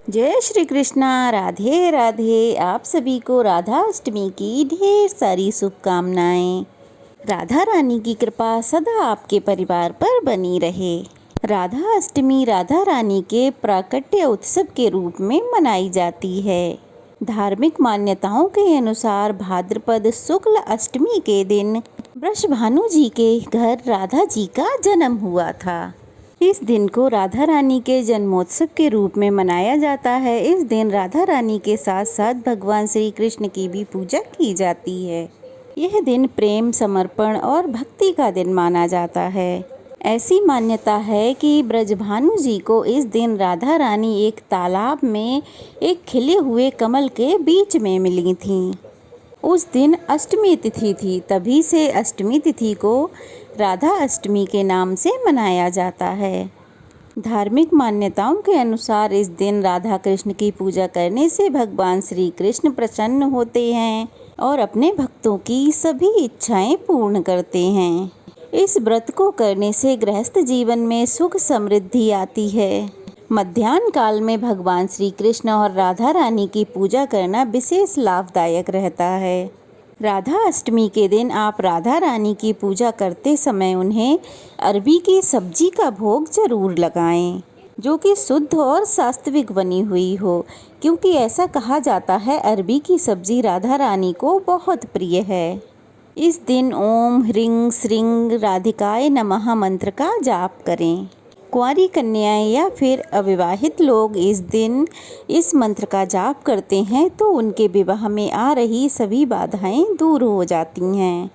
जय श्री कृष्णा। राधे राधे। आप सभी को राधा अष्टमी की ढेर सारी शुभकामनाएं। राधा रानी की कृपा सदा आपके परिवार पर बनी रहे। राधा अष्टमी राधा रानी के प्राकट्य उत्सव के रूप में मनाई जाती है। धार्मिक मान्यताओं के अनुसार भाद्रपद शुक्ल अष्टमी के दिन वृषभानु जी के घर राधा जी का जन्म हुआ था। इस दिन को राधा रानी के जन्मोत्सव के रूप में मनाया जाता है। इस दिन राधा रानी के साथ साथ भगवान श्री कृष्ण की भी पूजा की जाती है। यह दिन प्रेम, समर्पण और भक्ति का दिन माना जाता है। ऐसी मान्यता है कि ब्रजभानु जी को इस दिन राधा रानी एक तालाब में एक खिले हुए कमल के बीच में मिली थीं। उस दिन अष्टमी तिथि थी, तभी से अष्टमी तिथि को राधा अष्टमी के नाम से मनाया जाता है। धार्मिक मान्यताओं के अनुसार इस दिन राधा कृष्ण की पूजा करने से भगवान श्री कृष्ण प्रसन्न होते हैं और अपने भक्तों की सभी इच्छाएं पूर्ण करते हैं। इस व्रत को करने से गृहस्थ जीवन में सुख समृद्धि आती है। मध्याह्न काल में भगवान श्री कृष्ण और राधा रानी की पूजा करना विशेष लाभदायक रहता है। राधा अष्टमी के दिन आप राधा रानी की पूजा करते समय उन्हें अरबी की सब्जी का भोग जरूर लगाएं, जो कि शुद्ध और सात्विक बनी हुई हो, क्योंकि ऐसा कहा जाता है अरबी की सब्जी राधा रानी को बहुत प्रिय है। इस दिन ओम ह्रीं श्रीं राधिकाय नमः मंत्र का जाप करें। कुंवारी कन्याएं या फिर अविवाहित लोग इस दिन इस मंत्र का जाप करते हैं तो उनके विवाह में आ रही सभी बाधाएं दूर हो जाती हैं।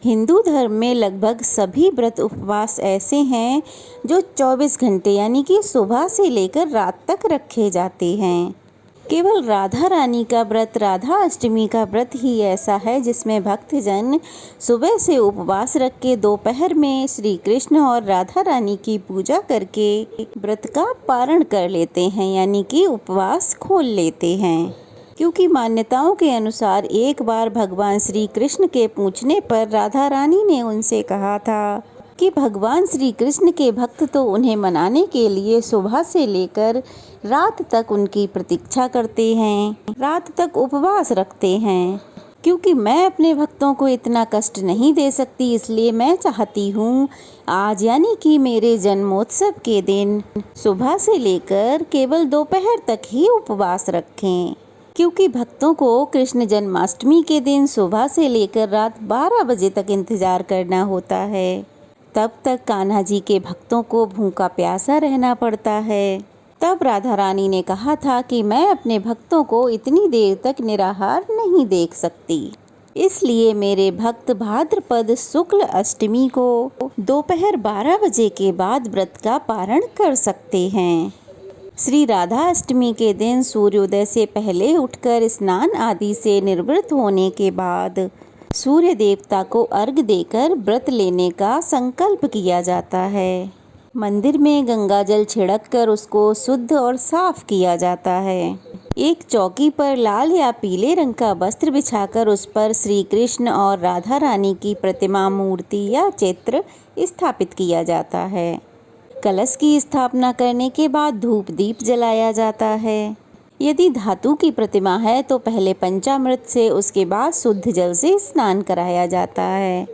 हिंदू धर्म में लगभग सभी व्रत उपवास ऐसे हैं जो 24 घंटे यानी कि सुबह से लेकर रात तक रखे जाते हैं। केवल राधा रानी का व्रत, राधा अष्टमी का व्रत ही ऐसा है जिसमें भक्तजन सुबह से उपवास रख के दोपहर में श्री कृष्ण और राधा रानी की पूजा करके व्रत का पारण कर लेते हैं, यानी कि उपवास खोल लेते हैं। क्योंकि मान्यताओं के अनुसार एक बार भगवान श्री कृष्ण के पूछने पर राधा रानी ने उनसे कहा था कि भगवान श्री कृष्ण के भक्त तो उन्हें मनाने के लिए सुबह से लेकर रात तक उनकी प्रतीक्षा करते हैं, रात तक उपवास रखते हैं। क्योंकि मैं अपने भक्तों को इतना कष्ट नहीं दे सकती, इसलिए मैं चाहती हूँ आज यानी कि मेरे जन्मोत्सव के दिन सुबह से लेकर केवल दोपहर तक ही उपवास रखें। क्योंकि भक्तों को कृष्ण जन्माष्टमी के दिन सुबह से लेकर रात 12 बजे तक इंतजार करना होता है। तब तक कान्हा जी के भक्तों को भूखा प्यासा रहना पड़ता है। तब राधा रानी ने कहा था कि मैं अपने भक्तों को इतनी देर तक निराहार नहीं देख सकती, इसलिए मेरे भक्त भाद्रपद शुक्ल अष्टमी को दोपहर 12 बजे के बाद व्रत का पारण कर सकते हैं। श्री राधा अष्टमी के दिन सूर्योदय से पहले उठकर स्नान आदि से निवृत्त होने के बाद सूर्य देवता को अर्घ देकर व्रत लेने का संकल्प किया जाता है। मंदिर में गंगा जल छिड़क कर उसको शुद्ध और साफ किया जाता है। एक चौकी पर लाल या पीले रंग का वस्त्र बिछाकर उस पर श्री कृष्ण और राधा रानी की प्रतिमा, मूर्ति या चित्र स्थापित किया जाता है। कलश की स्थापना करने के बाद धूप दीप जलाया जाता है। यदि धातु की प्रतिमा है तो पहले पंचामृत से, उसके बाद शुद्ध जल से स्नान कराया जाता है।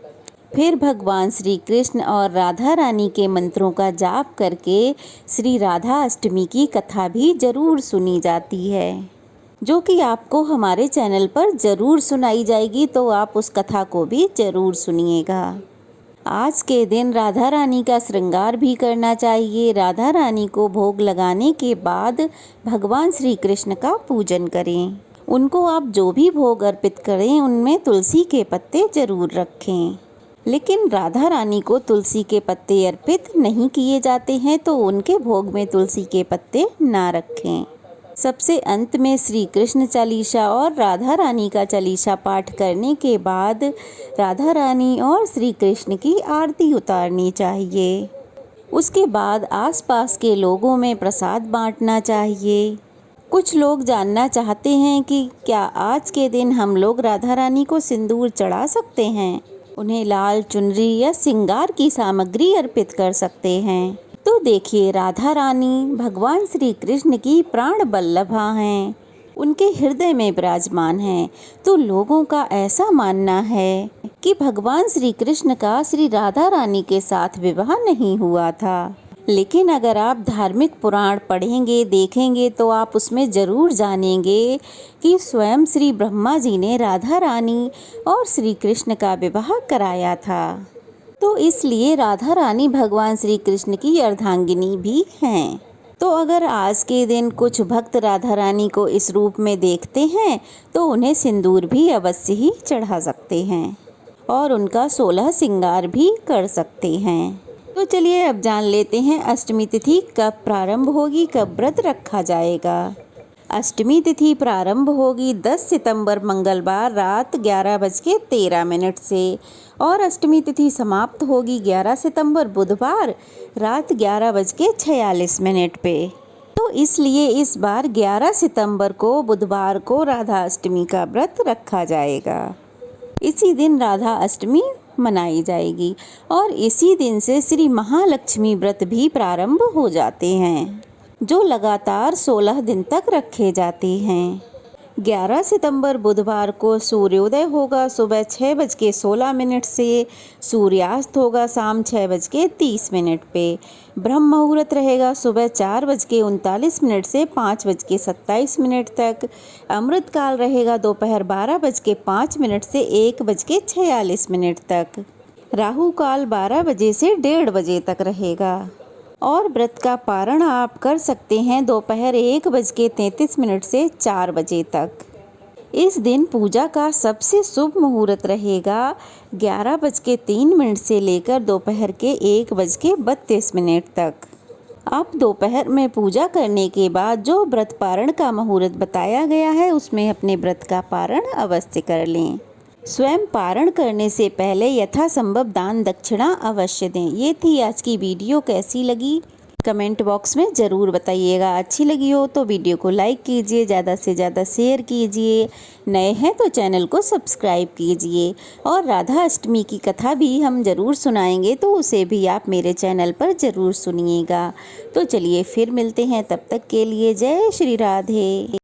फिर भगवान श्री कृष्ण और राधा रानी के मंत्रों का जाप करके श्री राधा अष्टमी की कथा भी जरूर सुनी जाती है, जो कि आपको हमारे चैनल पर जरूर सुनाई जाएगी, तो आप उस कथा को भी जरूर सुनिएगा। आज के दिन राधा रानी का श्रृंगार भी करना चाहिए। राधा रानी को भोग लगाने के बाद भगवान श्री कृष्ण का पूजन करें। उनको आप जो भी भोग अर्पित करें उनमें तुलसी के पत्ते जरूर रखें। लेकिन राधा रानी को तुलसी के पत्ते अर्पित नहीं किए जाते हैं, तो उनके भोग में तुलसी के पत्ते ना रखें। सबसे अंत में श्री कृष्ण चालीसा और राधा रानी का चालीसा पाठ करने के बाद राधा रानी और श्री कृष्ण की आरती उतारनी चाहिए। उसके बाद आसपास के लोगों में प्रसाद बांटना चाहिए। कुछ लोग जानना चाहते हैं कि क्या आज के दिन हम लोग राधा रानी को सिंदूर चढ़ा सकते हैं, उन्हें लाल चुनरी या श्रृंगार की सामग्री अर्पित कर सकते हैं। तो देखिए, राधा रानी भगवान श्री कृष्ण की प्राण बल्लभा हैं, उनके हृदय में विराजमान हैं। तो लोगों का ऐसा मानना है कि भगवान श्री कृष्ण का श्री राधा रानी के साथ विवाह नहीं हुआ था। लेकिन अगर आप धार्मिक पुराण पढ़ेंगे, देखेंगे, तो आप उसमें ज़रूर जानेंगे कि स्वयं श्री ब्रह्मा जी ने राधा रानी और श्री कृष्ण का विवाह कराया था। तो इसलिए राधा रानी भगवान श्री कृष्ण की अर्धांगिनी भी हैं। तो अगर आज के दिन कुछ भक्त राधा रानी को इस रूप में देखते हैं तो उन्हें सिंदूर भी अवश्य ही चढ़ा सकते हैं और उनका 16 श्रृंगार भी कर सकते हैं। तो चलिए अब जान लेते हैं अष्टमी तिथि कब प्रारंभ होगी, कब व्रत रखा जाएगा। अष्टमी तिथि प्रारंभ होगी 10 सितंबर मंगलवार रात 11:13 से और अष्टमी तिथि समाप्त होगी 11 सितंबर बुधवार रात 11:46 पे। तो इसलिए इस बार 11 सितंबर को बुधवार को राधा अष्टमी का व्रत रखा जाएगा। इसी दिन राधा अष्टमी मनाई जाएगी और इसी दिन से श्री महालक्ष्मी व्रत भी प्रारंभ हो जाते हैं, जो लगातार 16 दिन तक रखे जाते हैं। 11 सितंबर बुधवार को सूर्योदय होगा सुबह 6:16 से, सूर्यास्त होगा शाम 6:30 पे। ब्रह्म मुहूर्त रहेगा सुबह 4:39 से 5:27 तक। अमृत काल रहेगा दोपहर 12:05 से 1:46 तक। राहु काल 12 बजे से 1:30 बजे तक रहेगा और व्रत का पारण आप कर सकते हैं दोपहर 1:33 से 4 बजे तक। इस दिन पूजा का सबसे शुभ मुहूर्त रहेगा 11:03 से लेकर दोपहर के 1:32 तक। आप दोपहर में पूजा करने के बाद जो व्रत पारण का मुहूर्त बताया गया है उसमें अपने व्रत का पारण अवश्य कर लें। स्वयं पारण करने से पहले यथासंभव दान दक्षिणा अवश्य दें। ये थी आज की वीडियो, कैसी लगी कमेंट बॉक्स में ज़रूर बताइएगा। अच्छी लगी हो तो वीडियो को लाइक कीजिए, ज़्यादा से ज़्यादा शेयर कीजिए, नए हैं तो चैनल को सब्सक्राइब कीजिए। और राधा अष्टमी की कथा भी हम ज़रूर सुनाएंगे, तो उसे भी आप मेरे चैनल पर ज़रूर सुनिएगा। तो चलिए फिर मिलते हैं, तब तक के लिए जय श्री राधे।